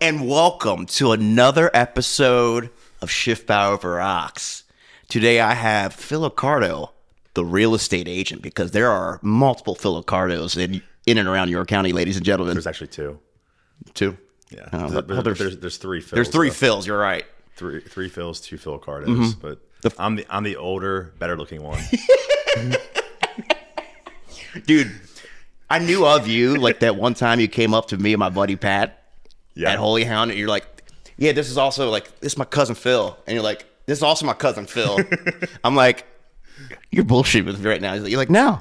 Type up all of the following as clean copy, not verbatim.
and welcome to another episode of Schiffbauer Over Rocks. Today I have Phil Accardo, the real estate agent, because there are multiple Phil Accardos in and around York County, ladies and gentlemen. There's actually two. Two? Yeah. There's three Phils. There's three Phils, you're right. Three Phils, two Phil Accardos. But I'm the older, better looking one. Dude, I knew of you like that one time you came up to me and my buddy Pat at Holy Hound, and you're like, yeah, this is my cousin Phil. And you're like, this is also my cousin Phil. I'm like, you're bullshitting with me right now. You're like, no.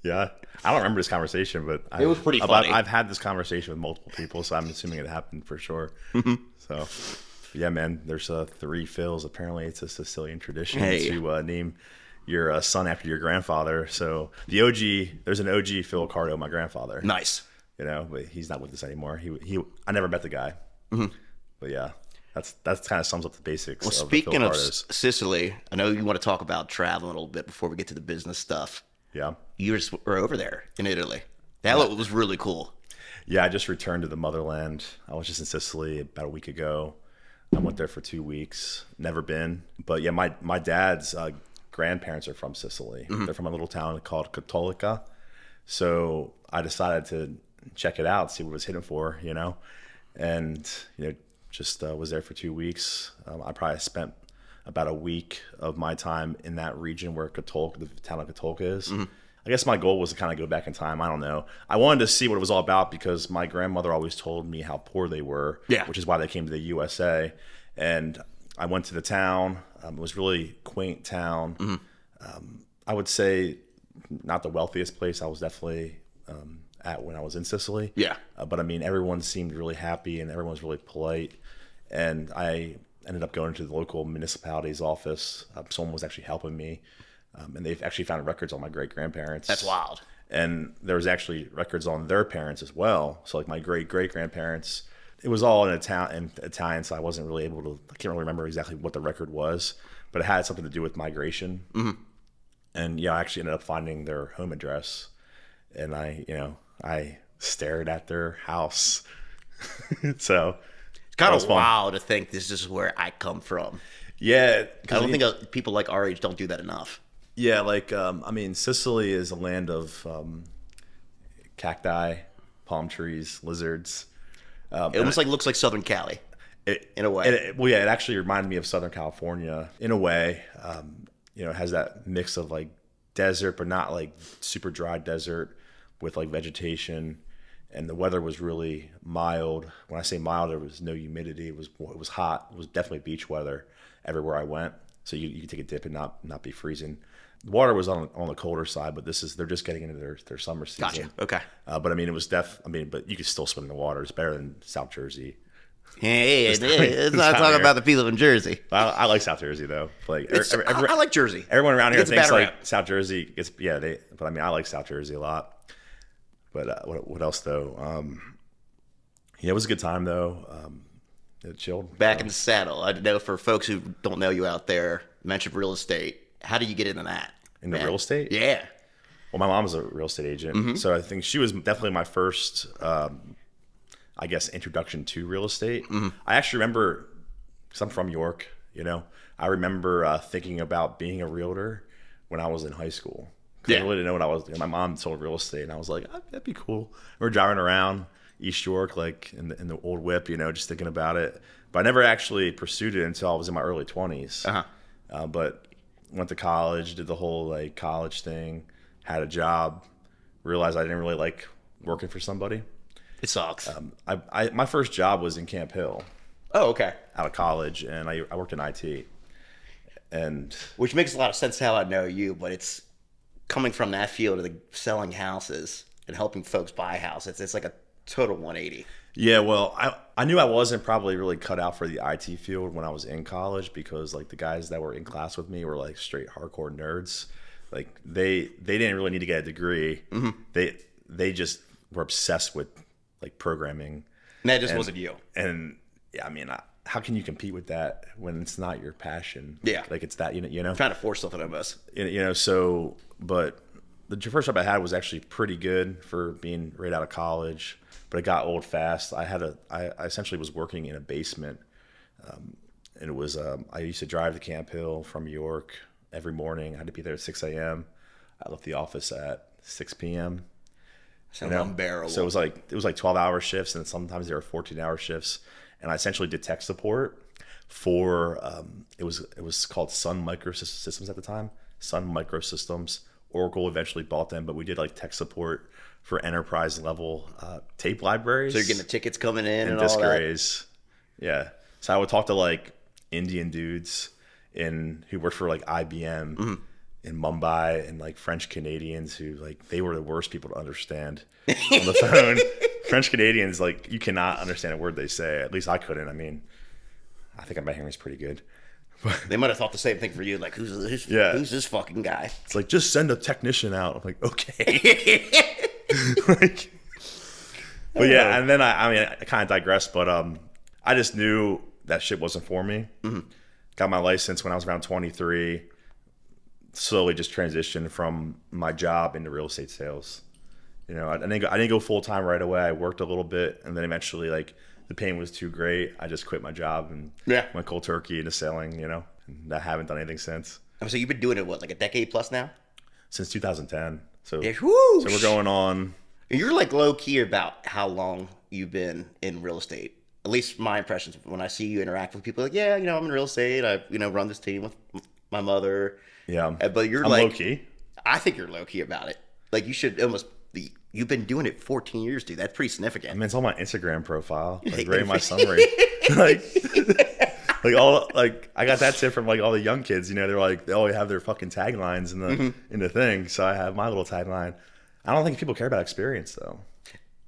Yeah. I don't remember this conversation, but it was pretty funny. I've had this conversation with multiple people, so I'm assuming it happened for sure. So, yeah, man, there's three Phils. Apparently, it's a Sicilian tradition to name your son after your grandfather. So the OG, there's an OG Phil Accardo, my grandfather. Nice. You know, but he's not with us anymore. I never met the guy. But yeah, that's kind of sums up the basics. Well, speaking of Sicily, I know you want to talk about traveling a little bit before we get to the business stuff. Yeah. You just were over there in Italy. That was really cool. Yeah, I just returned to the motherland. I was just in Sicily about a week ago. I went there for 2 weeks. Never been. But yeah, my dad's grandparents are from Sicily. They're from a little town called Cattolica. So I decided to check it out, see what it was hitting for, you know. And, you know, just was there for 2 weeks. I probably spent about a week of my time in that region where the town of Cattolica is. I guess my goal was to kind of go back in time. I don't know. I wanted to see what it was all about because my grandmother always told me how poor they were, which is why they came to the USA. And I went to the town. It was a really quaint town. I would say not the wealthiest place I was definitely at when I was in Sicily. Yeah. But I mean, everyone seemed really happy and everyone was really polite. And I ended up going to the local municipality's office. Someone was actually helping me. And they've actually found records on my great-grandparents. That's wild. And there was actually records on their parents as well. So like my great-great-grandparents, it was all in Italian, so I wasn't really able to, I can't really remember exactly what the record was, but it had something to do with migration. And yeah, I actually ended up finding their home address. And I stared at their house. So it's kind of wild to think this is where I come from. Yeah. I don't think people like our age don't do that enough. Yeah, like, I mean, Sicily is a land of cacti, palm trees, lizards. It almost looks like Southern Cali in a way. It actually reminded me of Southern California in a way. You know, it has that mix of like desert, but not like super dry desert with like vegetation. And the weather was really mild. When I say mild, there was no humidity. It was hot. It was definitely beach weather everywhere I went. So you could take a dip and not be freezing. The water was on the colder side, but they're just getting into their summer season. Gotcha. Okay. But I mean, but you could still swim in the water. It's better than South Jersey. Hey, let's not talk about the people in Jersey. I like South Jersey though. Like I like Jersey. Everyone around here thinks like South Jersey. But I mean, I like South Jersey a lot. But what else though? Yeah, it was a good time though. It chilled. Back in the saddle. I know for folks who don't know you out there, mentioned real estate. How do you get into that? Into real estate? Yeah. Well, my mom was a real estate agent, so I think she was definitely my first, I guess, introduction to real estate. I actually remember, because I'm from York, you know, I remember thinking about being a realtor when I was in high school. I really didn't know what I was doing. My mom sold real estate, and I was like, oh, that'd be cool. We were driving around East York, like in the old whip, you know, just thinking about it. But I never actually pursued it until I was in my early 20s. But went to college, did the whole like college thing, had a job, realized I didn't really like working for somebody. It sucks. My first job was in Camp Hill. Oh, okay. Out of college, and I worked in IT. And which makes a lot of sense how I know you, but it's coming from that field of selling houses and helping folks buy houses. It's like a total 180. Yeah, well, I knew I wasn't probably really cut out for the IT field when I was in college because like the guys that were in class with me were like straight hardcore nerds. Like they didn't really need to get a degree. They just were obsessed with like programming. And that just wasn't you. And yeah, I mean, how can you compete with that when it's not your passion? Yeah, like it's that you know trying to force something of us. You know, so but the first job I had was actually pretty good for being right out of college. but it got old fast. I essentially was working in a basement, and it was I used to drive to Camp Hill from York every morning. I had to be there at 6 a.m. I left the office at 6 p.m. Sounds unbearable. So it was like 12-hour shifts, and sometimes there were 14-hour shifts. And I essentially did tech support for it was called Sun Microsystems at the time. Sun Microsystems. Oracle eventually bought them, but we did like tech support for enterprise level tape libraries. So you're getting the tickets coming in and disk all that. arrays. Yeah. So I would talk to like Indian dudes who worked for like IBM in Mumbai, and like French Canadians who like they were the worst people to understand on the phone. French Canadians, like, you cannot understand a word they say. At least I couldn't. I mean, I think my hearing's pretty good. But they might have thought the same thing for you. Like, who's this fucking guy? It's like, just send a technician out. I'm like, okay. Like, but yeah, and then I kind of digressed, but I just knew that shit wasn't for me. Got my license when I was around 23. Slowly just transitioned from my job into real estate sales. You know, I didn't go full time right away. I worked a little bit, and then eventually, like, the pain was too great. I just quit my job and went cold turkey into selling. You know, and I haven't done anything since. So you've been doing it what, like a decade plus now? Since 2010. So Yeah, so we're going on. You're like low key about how long you've been in real estate. At least my impressions when I see you interact with people, like, yeah, you know, I'm in real estate. I run this team with my mother. Yeah, but you're I'm like low key. I think you're low key about it. Like, you should almost be. You've been doing it 14 years, dude. That's pretty significant. I mean, it's on my Instagram profile, like right in my summary. like I got that tip from like all the young kids. You know, they're like, they always have their fucking taglines in the thing. So I have my little tagline. I don't think people care about experience though.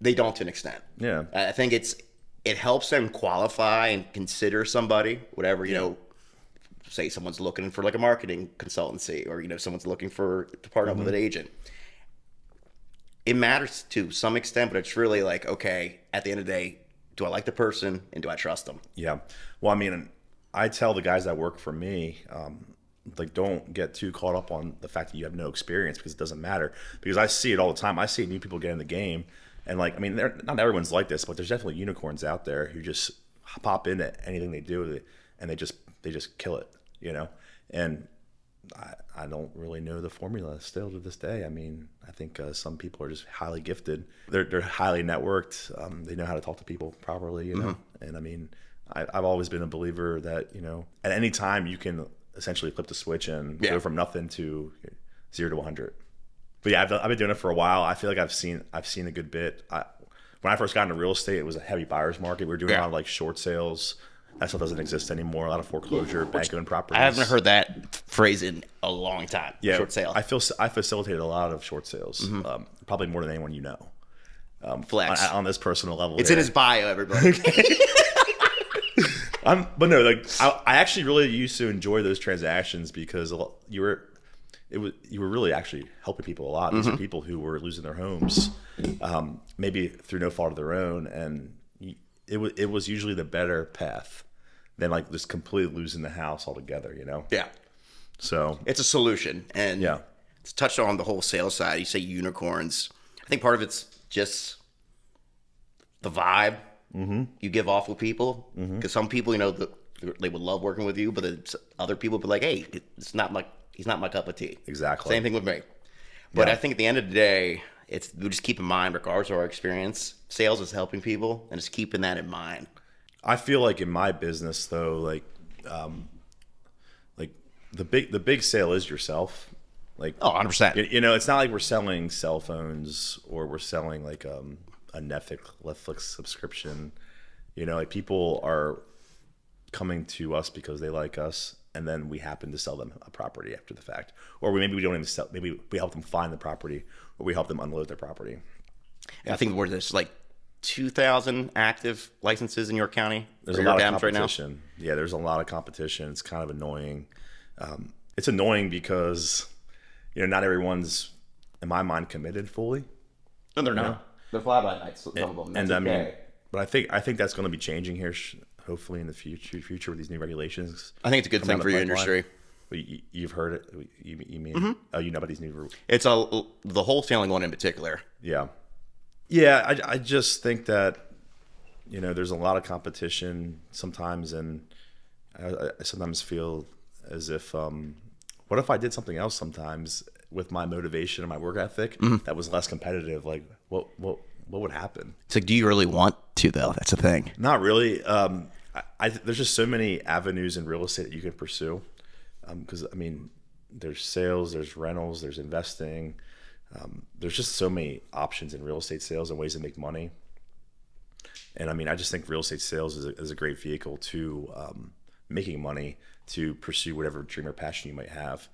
They don't, to an extent. Yeah, I think it helps them qualify and consider somebody, whatever, you know. Say someone's looking for like a marketing consultancy, or, you know, someone's looking to partner up with an agent. It matters to some extent, but it's really like, okay, at the end of the day, do I like the person and do I trust them? Yeah. Well, I mean, I tell the guys that work for me, like, don't get too caught up on the fact that you have no experience, because it doesn't matter. Because I see it all the time. I see new people get in the game, and like, I mean, not everyone's like this, but there's definitely unicorns out there who just pop into anything they do, and they just kill it, you know. And I don't really know the formula still to this day. I mean, I think some people are just highly gifted. They're highly networked. They know how to talk to people properly, you know. And I mean, I've always been a believer that, you know, at any time you can essentially flip the switch and go from nothing to 0 to 100. But yeah, I've been doing it for a while. I feel like I've seen a good bit. When I first got into real estate, it was a heavy buyer's market. We were doing a lot of like short sales. That stuff doesn't exist anymore. A lot of foreclosure, bank-owned properties. I haven't heard that phrase in a long time. Yeah, short sale. I facilitated a lot of short sales, probably more than anyone you know. Flex on this personal level. It's in his bio, everybody. But no, like I actually really used to enjoy those transactions because you were really actually helping people a lot. These are people who were losing their homes, maybe through no fault of their own, and it was usually the better path than like just completely losing the house altogether, you know? Yeah. So it's a solution. And it's touched on the whole sales side. You say unicorns. I think part of it's just the vibe you give off with people. Because some people, you know, they would love working with you, but then other people would be like, hey, he's not my cup of tea. Exactly. Same thing with me. But I think at the end of the day, we just keep in mind, regardless of our experience, sales is helping people, and just keeping that in mind. I feel like in my business though, like the big sale is yourself. Like 100%. You know, it's not like we're selling cell phones or we're selling like a Netflix subscription. You know, like people are coming to us because they like us, and then we happen to sell them a property after the fact, or maybe we don't even sell. Maybe we help them find the property, or we help them unload their property. I think there's like 2,000 active licenses in York County. There's a lot of competition. Right now. Yeah, there's a lot of competition. It's kind of annoying. It's annoying because, you know, not everyone's, in my mind, committed fully. No, they're not. Know? They're fly by night. Some of them. And I mean, but I think that's going to be changing here, hopefully in the future with these new regulations. I think it's a good thing for your industry. You've heard it. You mean? Oh, you know about these new rules? It's the wholesaling one in particular. Yeah. Yeah, I just think that, there's a lot of competition sometimes, and I sometimes feel as if, what if I did something else sometimes with my motivation and my work ethic that was less competitive? Like, what would happen? It's like, do you really want to, though? That's the thing. Not really. There's just so many avenues in real estate that you can pursue. Because, there's sales, there's rentals, there's investing. There's just so many options in real estate sales and ways to make money. And I just think real estate sales is a great vehicle to making money, to pursue whatever dream or passion you might have.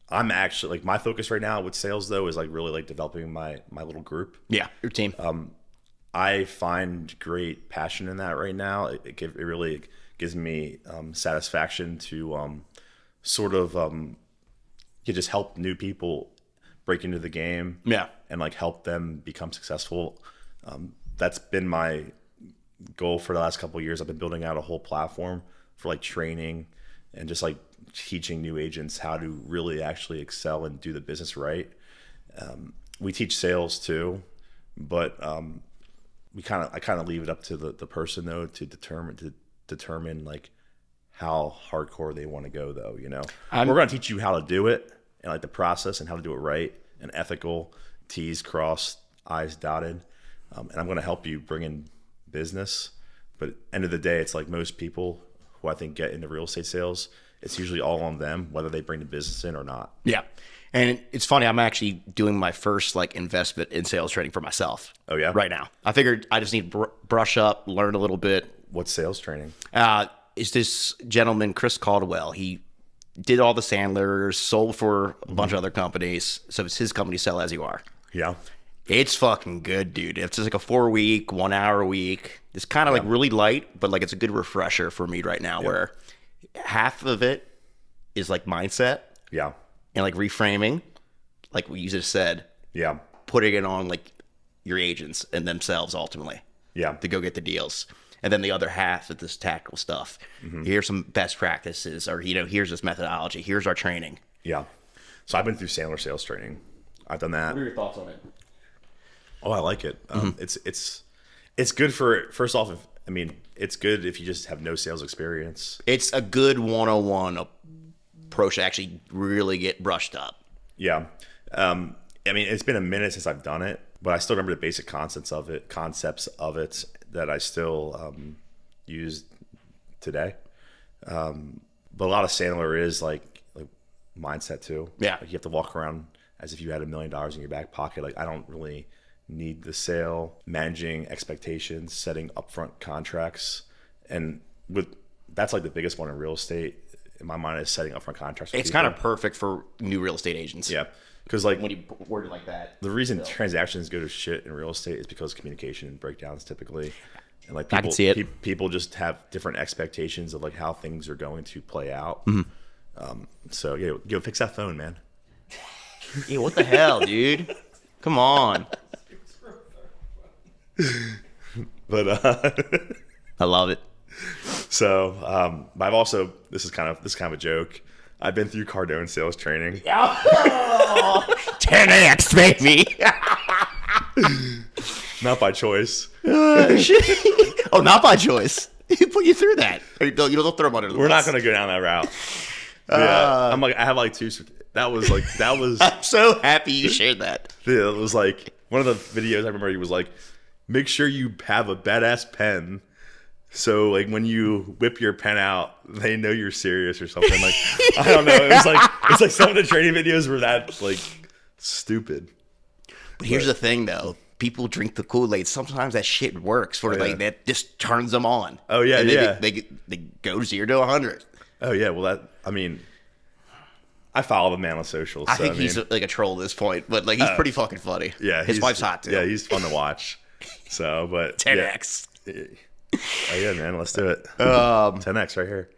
I'm actually, my focus right now with sales, though, is really developing my little group. Yeah, your team. I find great passion in that right now. It really gives me satisfaction to just help new people break into the game. Yeah. And help them become successful. That's been my goal for the last couple of years. I've been building out a whole platform for training and just teaching new agents how to really actually excel and do the business right. We teach sales too, but I kind of leave it up to the person though to determine how hardcore they want to go though. We're going to teach you how to do it and the process and how to do it right and ethical, T's crossed, I's dotted, and I'm going to help you bring in business. But end of the day, it's most people who I think get into real estate sales, it's usually all on them, whether they bring the business in or not. Yeah. And it's funny, I'm actually doing my first investment in sales training for myself. Oh, yeah? Right now. I figured I just need to brush up, learn a little bit. What's sales training? Is this gentleman, Chris Caldwell. He did all the Sandlers, sold for a bunch of other companies. So it's his company, Sell As You Are. Yeah. It's fucking good, dude. It's just a 4-week, 1 hour a week. It's kind of really light, but it's a good refresher for me right now where half of it is mindset. Yeah. And reframing, like what you just said. Yeah. Putting it on your agents and themselves ultimately. Yeah. To go get the deals. And then the other half of this tactical stuff. Here's some best practices, or here's this methodology. Here's our training. Yeah. So I've been through Sandler sales training. I've done that. What are your thoughts on it? Oh, I like it. It's good for, first off, it's good if you just have no sales experience. It's a good 101 approach to actually really get brushed up. Yeah. It's been a minute since I've done it, but I still remember the basic concepts of it that I still use today. But a lot of Sandler is mindset too. Yeah. You have to walk around as if you had $1 million in your back pocket. I don't really need the sale, managing expectations, setting upfront contracts. And that's the biggest one in real estate in my mind, is setting upfront contracts. It's kind of perfect for new real estate agents. Yeah. Because when you word it like that. The reason transactions go to shit in real estate is because communication and breakdowns typically. And people, I can see it. People just have different expectations of how things are going to play out. So yeah, go fix that phone, man. Yeah, what the hell, dude? Come on. But I love it. So I've also, this is kind of a joke. I've been through Cardone sales training. 10x, baby. Not by choice. Oh, not by choice. Who put you through that? Don't throw them under the bus. We're not going to go down that route. Yeah, I have two. That was. I'm so happy you shared that. Yeah, it was one of the videos I remember. He was make sure you have a badass pen. So when you whip your pen out, they know you're serious or something. I don't know. It's some of the training videos were that stupid. But here's the thing though. People drink the Kool-Aid. Sometimes that shit works for that just turns them on. Oh yeah, and yeah. They go 0 to 100. Oh yeah. Well, I follow the man on socials. I think he's a troll at this point, but he's pretty fucking funny. Yeah, his wife's hot too. Yeah, he's fun to watch. So, but 10x. Yeah. Oh yeah, man, let's do it. 10x right here.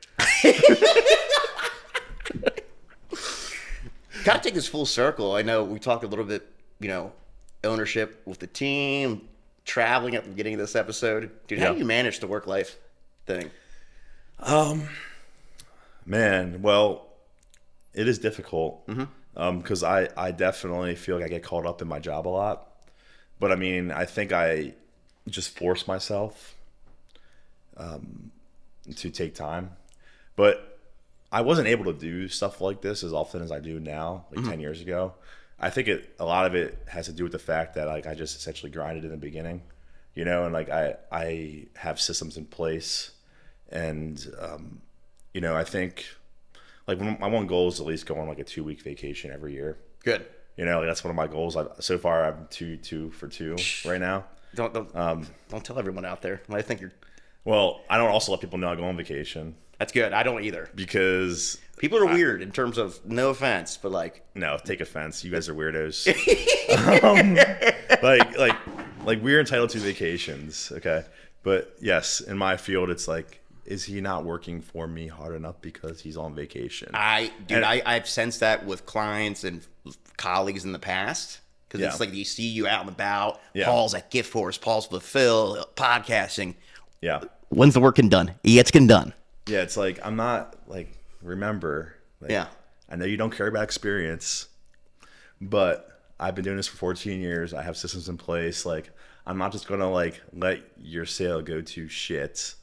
Gotta take this full circle. I know we talked a little bit, ownership with the team, traveling at the beginning of this episode. Dude, how do you manage the work-life thing? Man, well, it is difficult because I definitely feel I get caught up in my job a lot. But I mean, I think I just forced myself to take time. But I wasn't able to do stuff like this as often as I do now, like 10 years ago. I think a lot of it has to do with the fact that like I just essentially grinded in the beginning, you know, and like I have systems in place, and you know, I think like my one goal is at least go on like a 2-week vacation every year. Good. You know, like that's one of my goals. So far I'm 2 for 2 right now. Don't tell everyone out there. I think you're. Well, I don't also let people know I go on vacation. That's good. I don't either. Because people are weird in terms of, no offense, but like. No, take offense. You guys are weirdos. Like we're entitled to vacations, okay? But yes, in my field, it's like, is he not working for me hard enough because he's on vacation? I've sensed that with clients and colleagues in the past. Because it's like you see you out and about. Yeah. Paul's at Gift Force. Paul's with Phil, podcasting. Yeah. When's the work getting done? It's getting done. Yeah, it's like, I'm not, like, remember. Like, yeah. I know you don't care about experience, but I've been doing this for 14 years. I have systems in place. Like, I'm not just going to, like, let your sale go to shit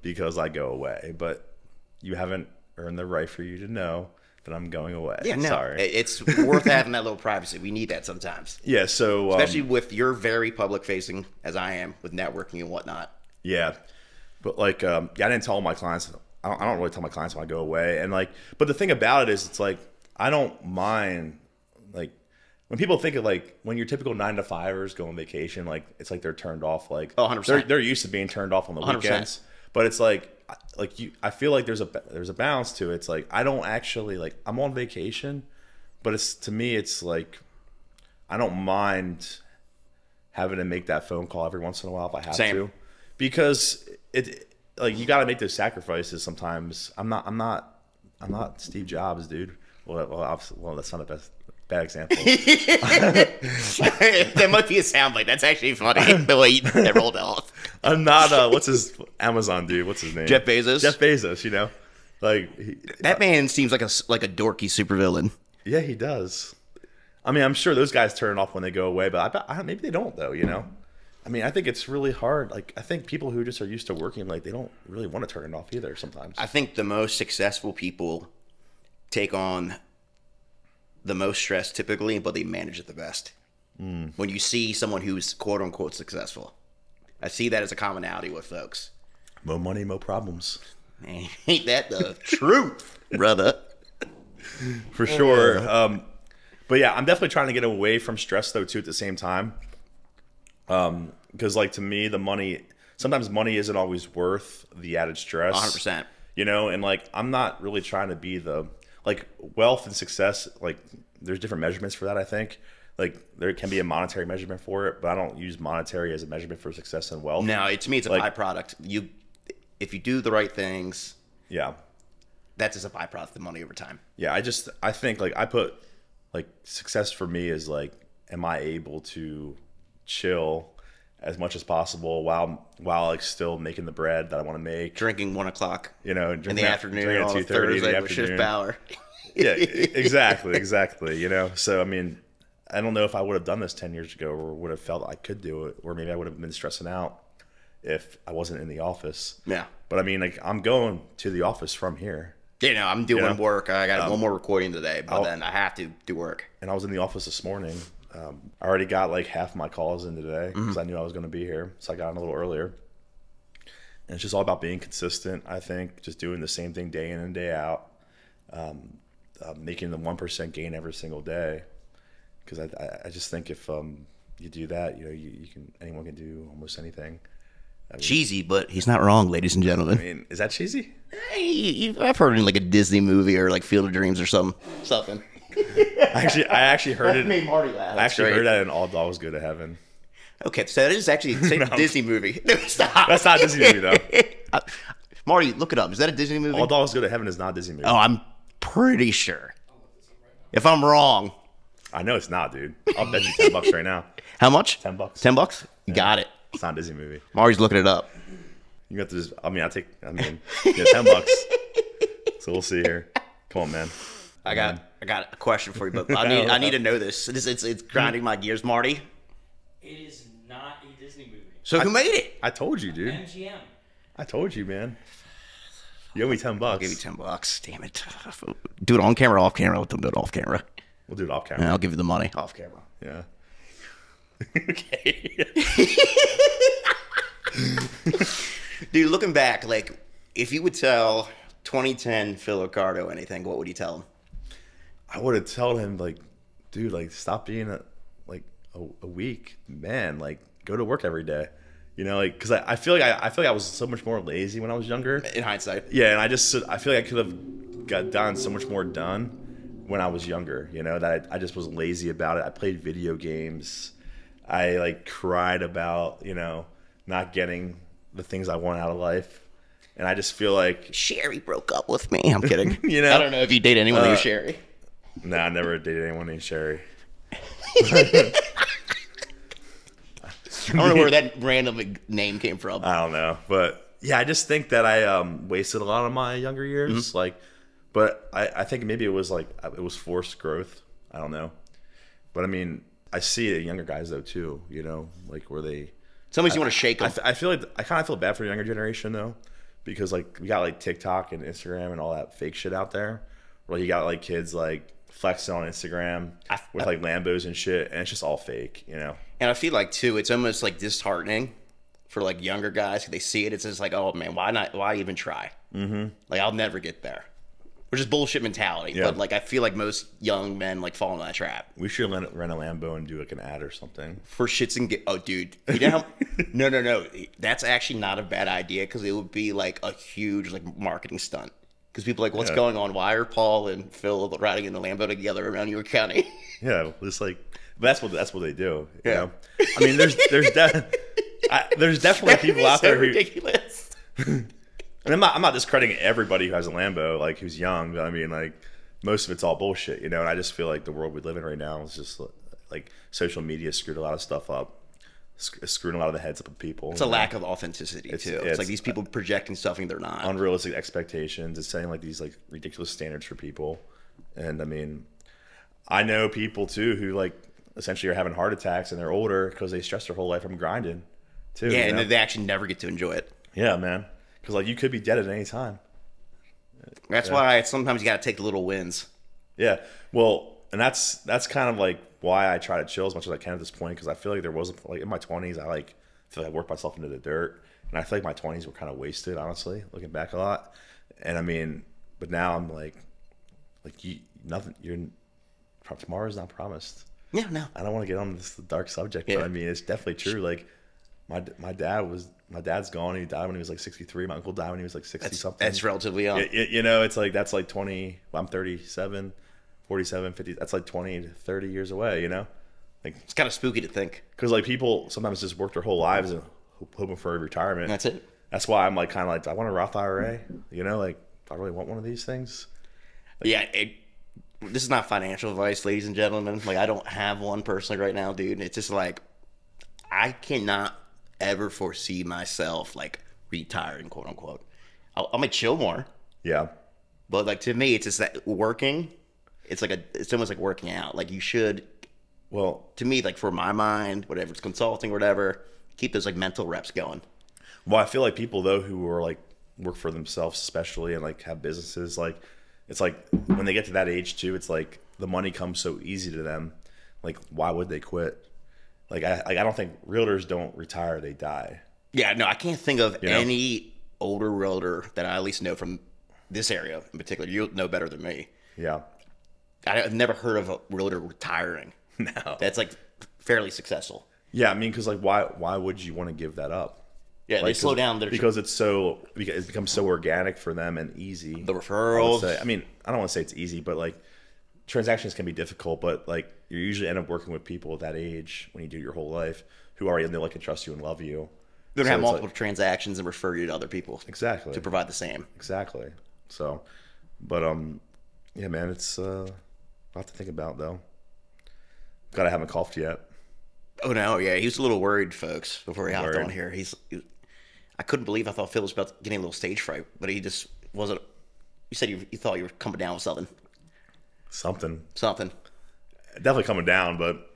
because I go away. But you haven't earned the right for you to know that I'm going away. Yeah, no. Sorry. It's worth having that little privacy. We need that sometimes. Yeah, so... especially with you're very public-facing, as I am, with networking and whatnot. Yeah. But, like, I didn't tell my clients... I don't really tell my clients when I go away. And, like... But the thing about it is, it's like, I don't mind... Like, when people think of, like... When your typical 9-to-5ers go on vacation, like, it's like they're turned off. Like, 100%. They're used to being turned off on the 100%. Weekends. But it's like... I feel like there's a balance to it. It's like I don't actually like I'm on vacation, but it's to me it's like I don't mind having to make that phone call every once in a while if I have to, because it like you got to make those sacrifices sometimes. I'm not Steve Jobs, dude. Well, that's not the bad example. That might be a soundbite. That's actually funny the way that rolled off. I'm not what's his Amazon dude? What's his name? Jeff Bezos. Jeff Bezos. You know, like that man seems like a dorky supervillain. Yeah, he does. I mean, I'm sure those guys turn it off when they go away, but I maybe they don't though. You know, I mean, I think it's really hard. Like, I think people who just are used to working, like, they don't really want to turn it off either. Sometimes I think the most successful people take on the most stress typically, but they manage it the best. When you see someone who's quote unquote successful, I see that as a commonality with folks. More money, more problems. Ain't that the truth, brother? For sure. But yeah, I'm definitely trying to get away from stress though too at the same time. Because like to me, sometimes money isn't always worth the added stress. 100%. You know, and like I'm not really trying to be like wealth and success, like there's different measurements for that, I think. Like there can be a monetary measurement for it, but I don't use monetary as a measurement for success and wealth. No, to me it's a byproduct. If you do the right things, yeah, that's just a byproduct of the money over time. Yeah, I think like I put like success for me is like, am I able to chill as much as possible while like still making the bread that I want to make, drinking 1 o'clock, you know, in the afternoon on Thursday with Schiffbauer. Yeah, exactly. You know, so I mean, I don't know if I would have done this 10 years ago or would have felt I could do it, or maybe I would have been stressing out if I wasn't in the office. Yeah. But I mean, like I'm going to the office from here. You know, I'm doing work. I got one more recording today, but then I have to do work. And I was in the office this morning. I already got like half my calls in today because I knew I was going to be here. So I got in a little earlier. And it's just all about being consistent, I think. Just doing the same thing day in and day out. Making the 1% gain every single day. Because I just think if you do that, you know, anyone can do almost anything. I mean, cheesy, but he's not wrong, ladies and gentlemen. I mean, is that cheesy? I've heard it in like a Disney movie or like Field of Dreams or something. I actually heard it. Made Marty laugh. I actually heard that in All Dogs Go to Heaven. Okay, so that is actually a Disney movie. No, stop. That's not a Disney movie though. Marty, look it up. Is that a Disney movie? All Dogs Go to Heaven is not a Disney movie. Oh, I'm pretty sure. If I'm wrong, I know it's not, dude. I'll bet you $10 right now. How much? $10. $10? You got it. It's not a Disney movie. Marty's looking it up. You got to just, yeah, $10. So we'll see here. Come on, man. I got a question for you, but I need to know this. It's grinding my gears, Marty. It is So who made it? I told you, dude. MGM. I told you, man. You owe me $10. I'll give you $10. Damn it. Do it on camera, off camera. Don't do it off camera. We'll do it off camera. And I'll give you the money off camera. Yeah. Okay. Dude, looking back, like, if you would tell 2010 Phil Accardo anything, what would you tell him? I would have told him, like, dude, like, stop being a weak man. Like, go to work every day. You know, like, because I feel like I was so much more lazy when I was younger. In hindsight. Yeah, and I feel like I could have gotten so much more done when I was younger. You know, that I just was lazy about it. I played video games. I like cried about, you know, not getting the things I want out of life. And I just feel like Sherry broke up with me. I'm kidding. You know, I don't know if you date anyone named Sherry. Nah, I never dated anyone named Sherry. I don't know where that random name came from. I don't know, but yeah, I just think that I wasted a lot of my younger years. Mm-hmm. Like, but I think maybe it was forced growth. I don't know, but I mean, I see it in younger guys though too. You know, like where they. Somebody's you want to shake them. I feel like I kind of feel bad for the younger generation though, because like we got like TikTok and Instagram and all that fake shit out there. Where you got like kids like flexing on Instagram with like Lambos and shit, and it's just all fake, you know. And I feel like too, it's almost like disheartening for like younger guys. They see it, it's just like, oh man, why not? Why even try? Mm-hmm. Like I'll never get there, which is bullshit mentality. Yeah. But like I feel like most young men like fall into that trap. We should rent a Lambo and do like an ad or something For shits and oh, dude, you know how? No, that's actually not a bad idea because it would be like a huge like marketing stunt. Because people are like, what's going on? Why are Paul and Phil riding in the Lambo together around York County? Yeah, it's like that's what they do. You Yeah. know? I mean, there's definitely people out there who ridiculous. And I'm not discrediting everybody who has a Lambo, like who's young. But I mean, like most of it's all bullshit, you know. And I just feel like the world we live in right now is just like social media screwed a lot of stuff up, screwing a lot of the heads up of people. It's a lack of authenticity too. It's like these people projecting stuff and they're not. Unrealistic expectations. It's setting like these like ridiculous standards for people. And I mean, I know people too who like essentially are having heart attacks and they're older because they stress their whole life from grinding too. Yeah, you know? and they actually never get to enjoy it. Yeah, man. Because like you could be dead at any time. That's why sometimes you got to take the little wins. Yeah. Well, and that's kind of like why I try to chill as much as I can at this point, because I feel like there wasn't like in my 20s I like feel like I worked myself into the dirt, and I feel like my 20s were kind of wasted, honestly, looking back a lot. And I mean, but now I'm like tomorrow's not promised. Yeah, no. I don't want to get on this dark subject, but I mean it's definitely true. Like my dad's gone. He died when he was like 63. My uncle died when he was like 60 something. That's relatively young. You know, it's like that's like 20. Well, I'm 37. 47, 50, that's like 20 to 30 years away, you know? Like It's kind of spooky to think. Because like people sometimes just work their whole lives and hoping for a retirement. That's it. That's why I'm like kind of like, I want a Roth IRA, you know? Like, I really want one of these things. Yeah, this is not financial advice, ladies and gentlemen. Like, I don't have one personally right now, dude. It's just like, I cannot ever foresee myself like retiring, quote unquote. I might chill more. Yeah. But like to me, it's just that working. It's almost like working out. Like you should, Well, to me, like for my mind, whatever it's consulting or whatever, keep those like mental reps going. well, I feel like people though who are like work for themselves especially and like have businesses, like it's like when they get to that age too, it's like the money comes so easy to them. Like why would they quit? Like I don't think realtors don't retire, they die. Yeah, no, I can't think of You know? any older realtor that I at least know from this area in particular. You'll know better than me. Yeah. I've never heard of a realtor retiring. No. That's like fairly successful. Yeah, I mean, because like, why would you want to give that up? Yeah, they Like, slow down their because it's become so organic for them and easy. the referrals. I mean, I don't want to say it's easy, but like transactions can be difficult. But like you usually end up working with people at that age when you do your whole life who already know, like, and trust you and love you. They're gonna So have it's multiple like, transactions and refer you to other people exactly to provide the same. exactly. So, but yeah, man, it's a lot to think about though. God, I haven't coughed yet. Oh no, yeah, he was a little worried, folks, before he hopped Worried. on here. I couldn't believe. I thought Phil was about getting a little stage fright, but he just wasn't. You said you thought you were coming down with something. Something. Definitely coming down, but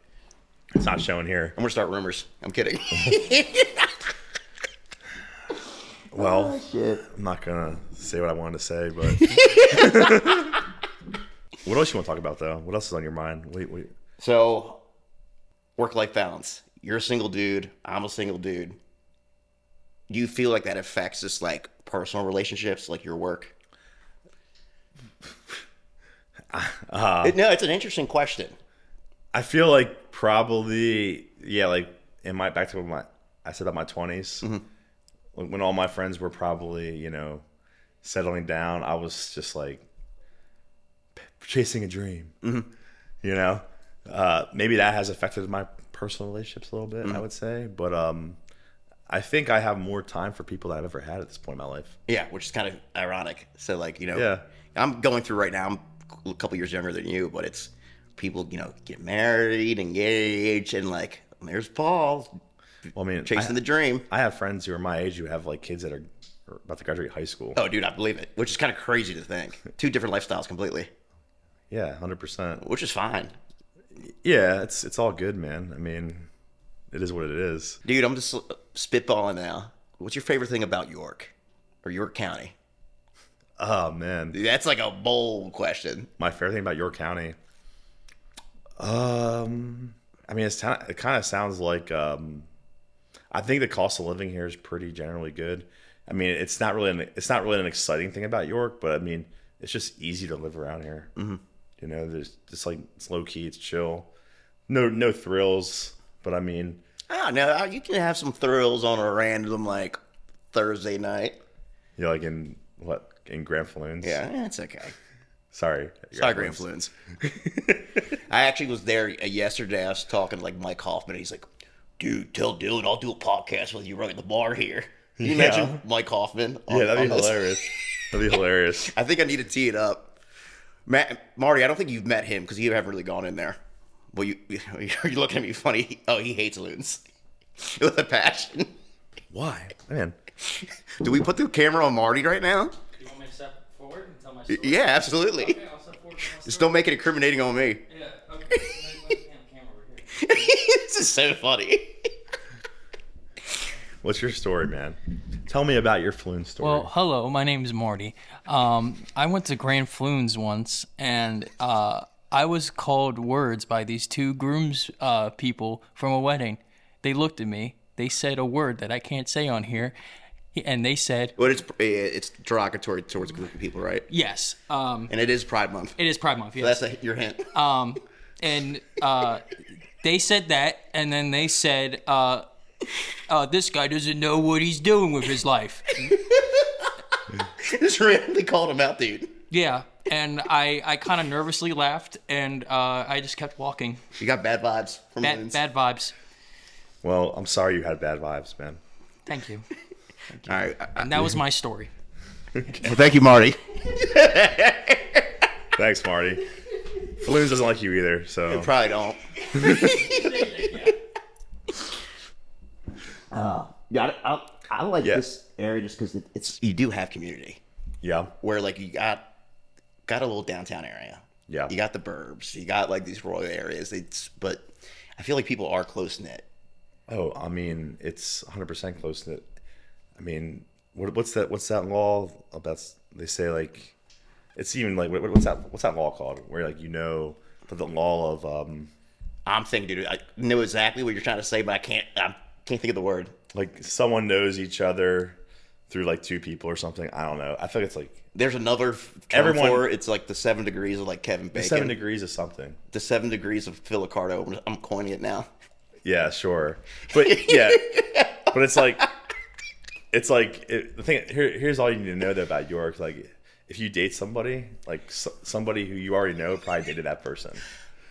it's not showing here. I'm gonna start rumors. I'm kidding. Well, shit. I'm not gonna say what I wanted to say, but what else you want to talk about though? What else is on your mind? Wait. So, work-life balance. You're a single dude. I'm a single dude. Do you feel like that affects just like personal relationships, like your work? No, it's an interesting question. I feel like probably, yeah, like back to what I said about my 20s, when all my friends were probably, settling down, I was just like chasing a dream, maybe that has affected my personal relationships a little bit, I would say, but I think I have more time for people that I've ever had at this point in my life. Yeah, which is kind of ironic. So like, Yeah. I'm going through right now, I'm a couple years younger than you, but it's people, get married, engaged, and like, there's Paul. Well, I mean, chasing the dream. I have friends who are my age who have like kids that are about to graduate high school. Oh, dude, I believe it. Which is kind of crazy to think. Two different lifestyles completely. Yeah, 100%. Which is fine. Yeah, it's all good, man. I mean, it is what it is. Dude, I'm just spitballing now. What's your favorite thing about York or York County? Oh man, Dude, that's like a bold question. My favorite thing about York County. I mean, it kind of sounds like. I think the cost of living here is pretty generally good. I mean, it's not really an exciting thing about York, but I mean, it's just easy to live around here. Mm-hmm. There's just like it's low key, it's chill, no thrills. But I mean, Oh no, you can have some thrills on a random like Thursday night. Like in Grand Flunes. Yeah, it's okay. Sorry, Grand Flunes. I actually was there yesterday. I was talking to like Mike Hoffman. He's like, dude, tell Dylan I'll do a podcast with you right at the bar here. Can you imagine Mike Hoffman? Yeah, that'd be hilarious. That'd be hilarious. I think I need to tee it up. Marty, I don't think you've met him because you haven't really gone in there. Well, you're looking at me funny. Oh, he hates loons with a passion. Why, man? Do we put the camera on Marty right now? You want me to step forward and tell my story? Yeah, absolutely. Okay, I'll step forward and tell my Just story. don't make it incriminating on me. Yeah, okay. Let me camera over here. This is so funny. What's your story, man? Tell me about your Flume story. Well, hello, my name is Marty. I went to Grand Flunes once, and I was called words by these two grooms people from a wedding. They looked at me. They said a word that I can't say on here, and they said... Well, it's derogatory towards a group of people, right? Yes. And it is Pride Month. It is Pride Month, yes. So that's your hint. And they said that, and then they said... this guy doesn't know what he's doing with his life. Just randomly called him out, dude. Yeah, and I kind of nervously laughed, and I just kept walking. You got bad vibes from loons. Bad vibes. Well, I'm sorry you had bad vibes, man. Thank you. All right. And that was my story. Well, thank you, Marty. Thanks, Marty. Flumes doesn't like you either, so... You probably don't. Yeah, I like this area just because it's you do have community. Yeah. Where like you got a little downtown area. Yeah. You got the burbs. You got like these rural areas. But I feel like people are close knit. Oh, I mean, it's 100% close knit. I mean, what's that law about? They say like, it's even like what's that law called? Where like the law of I'm thinking, dude, I know exactly what you're trying to say, but I can't think of the word. Like someone knows each other through like two people or something. I don't know. I feel like it's like there's another term for it. It's like the 7 degrees of like Kevin Bacon. 7 degrees of something. The 7 degrees of Phil Accardo. I'm coining it now. Yeah, sure. But yeah, but it's like the thing. Here's all you need to know though about York. Like, if you date somebody, like somebody who you already know, probably dated that person.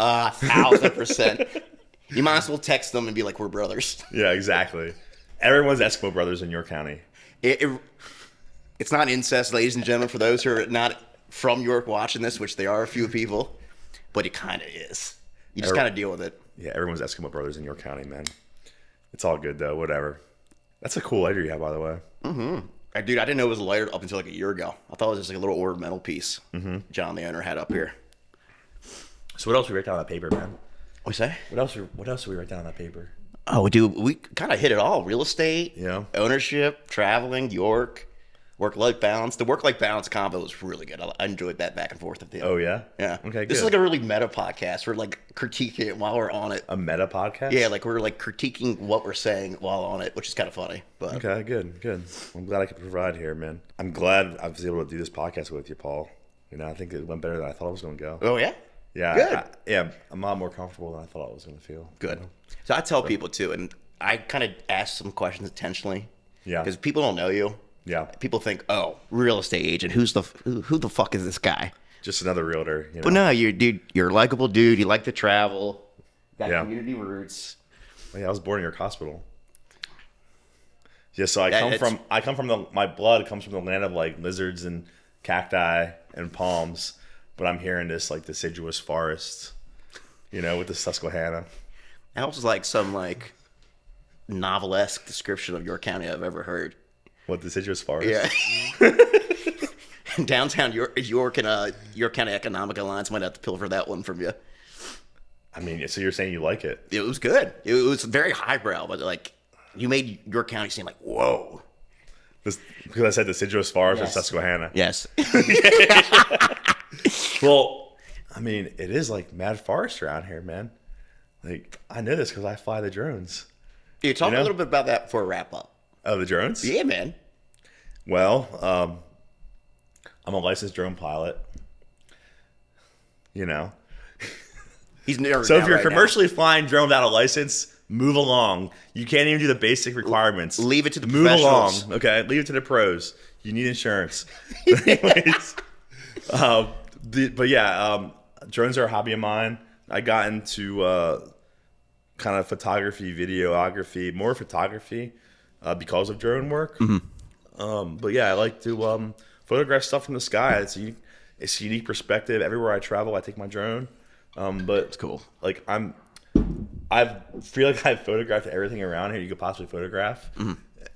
1,000%. You might as well text them and be like, "We're brothers." Yeah, exactly. Everyone's Eskimo brothers in your county. It's not incest, ladies and gentlemen, for those who are not from York watching this, which there are a few people, but it kind of is. You just kind of deal with it. Yeah, everyone's Eskimo brothers in your county, man. It's all good, though. Whatever. That's a cool lighter you have, by the way. Mm-hmm. Dude, I didn't know it was a lighter up until like a year ago. I thought it was just like a little ornamental piece John, the owner, had up here. So what else we write down on that paper, man? What's that? What else do we write down on that paper? Oh, dude, we kind of hit it all. Real estate, Yeah. ownership, traveling, York, work-life balance. The work-life balance combo was really good. I enjoyed that back and forth with you. Oh, yeah? Yeah. Okay, This is good. like a really meta podcast. We're like critiquing it while we're on it. A meta podcast? Yeah, like we're like critiquing what we're saying while on it, which is kind of funny. But Okay, good. I'm glad I could provide here, man. I'm glad I was able to do this podcast with you, Paul. You know, I think it went better than I thought it was going to go. oh yeah, Yeah. good. Yeah, I'm a lot more comfortable than I thought I was going to feel. Good. So I tell people too, and I kind of ask some questions intentionally. Yeah. Because people don't know you. Yeah. People think, oh, real estate agent. Who the fuck is this guy? Just another realtor, you know. But no, you're a likable dude. You like to travel. Got Yeah. community roots. Yeah, I was born in your hospital. Yeah, so I come from my blood comes from the land of like lizards and cacti and palms, but I'm here in this like deciduous forest, you know, with the Susquehanna. That was like some like novelesque description of York County I've ever heard. What, deciduous forest? Yeah. Downtown York and York County Economic Alliance might have to pilfer that one from you. I mean, so you're saying you like it? It was good. It was very highbrow, but like you made York County seem like whoa. Because I said deciduous forest Yes. or Susquehanna. Yes. Well, I mean, it is like mad forest around here, man. Like, I know this because I fly the drones. You talk You know? a little bit about that before we wrap up. Oh, the drones? Yeah, man. Well, I'm a licensed drone pilot. You know. He's never. So if you're commercially flying drone without a license, move along. You can't even do the basic requirements. Leave it to the move along. professionals. Okay, leave it to the pros. You need insurance. But anyways, drones are a hobby of mine. I got into kind of photography, videography, more photography because of drone work. But yeah, I like to photograph stuff from the sky. It's a unique perspective. Everywhere I travel, I take my drone. But it's cool. Like I feel like I've photographed everything around here you could possibly photograph.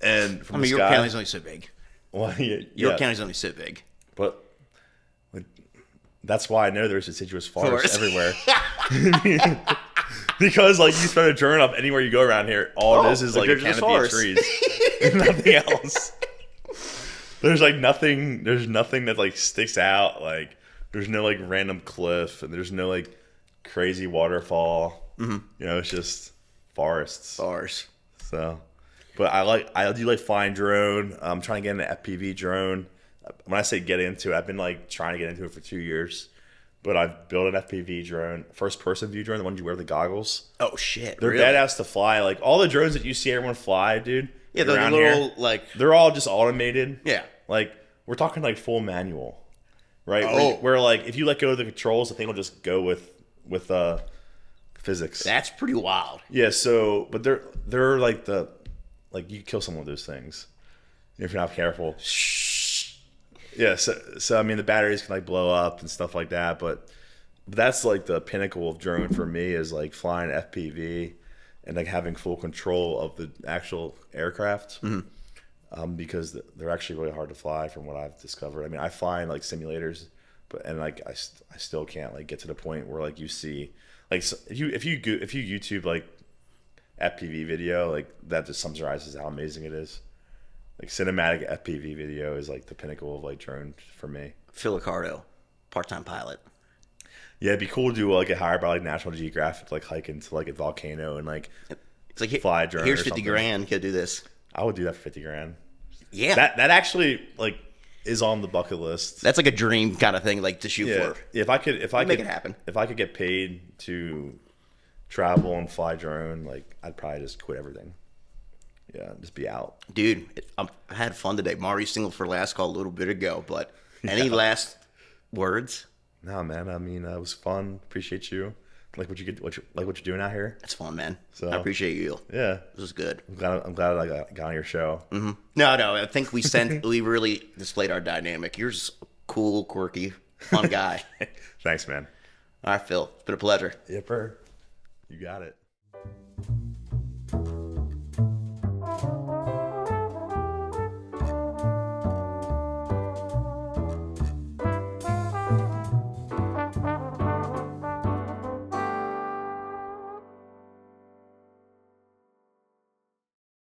And from the York sky, County's only so big. well, yeah, York County's only so big. but like, that's why I know there's deciduous forest everywhere. Because like you throw a drone up anywhere you go around here, all it is like a deciduous canopy of forest. trees, and nothing else. There's like nothing. There's nothing that like sticks out. Like there's no like random cliff, and there's no like crazy waterfall. You know, it's just forests. Bars. So, but I do like flying drone. I'm trying to get an FPV drone. When I say get into it, I've been like trying to get into it for 2 years. But I've built an FPV drone, first person view drone, the one you wear the goggles. Oh shit! They're really? badass to fly. Like all the drones that you see everyone fly, dude. Yeah, the around little here, like. they're all just automated. Yeah. Like we're talking like full manual, right? Oh. Where like if you let go of the controls, the thing will just go with physics. That's pretty wild. Yeah. So, but they're like you kill someone with those things if you're not careful. Yeah. So I mean the batteries can like blow up and stuff like that, but that's like the pinnacle of drone for me is like flying FPV and like having full control of the actual aircraft. Because they're actually really hard to fly from what I've discovered. I mean, I fly in like simulators, but like I still can't like get to the point where like you see like so if you YouTube like FPV video, like that just summarizes how amazing it is. Like cinematic FPV video is like the pinnacle of like drone for me. Phil Accardo, part-time pilot. Yeah, it'd be cool to do like get hired by like National Geographic, like hike into like a volcano and like It's like fly a drone. Here's or 50 something. grand. Go do this. I would do that for 50 grand. Yeah. That actually like is on the bucket list. That's like a dream kind of thing, like to shoot Yeah, for. if I could make it happen. If I could get paid to travel and fly drone, like I'd probably just quit everything. Yeah, just be out. Dude, I had fun today. Marty singled for last call a little bit ago, but any last words? No, man. I mean, it was fun. Appreciate you. Like what you're doing out here. It's fun, man. So- I appreciate you. Yeah, This was good. I'm glad I got on your show. No, I think we really displayed our dynamic. You're just a cool, quirky, fun guy. Thanks, man. All right, Phil. It's been a pleasure. Yipper. You got it.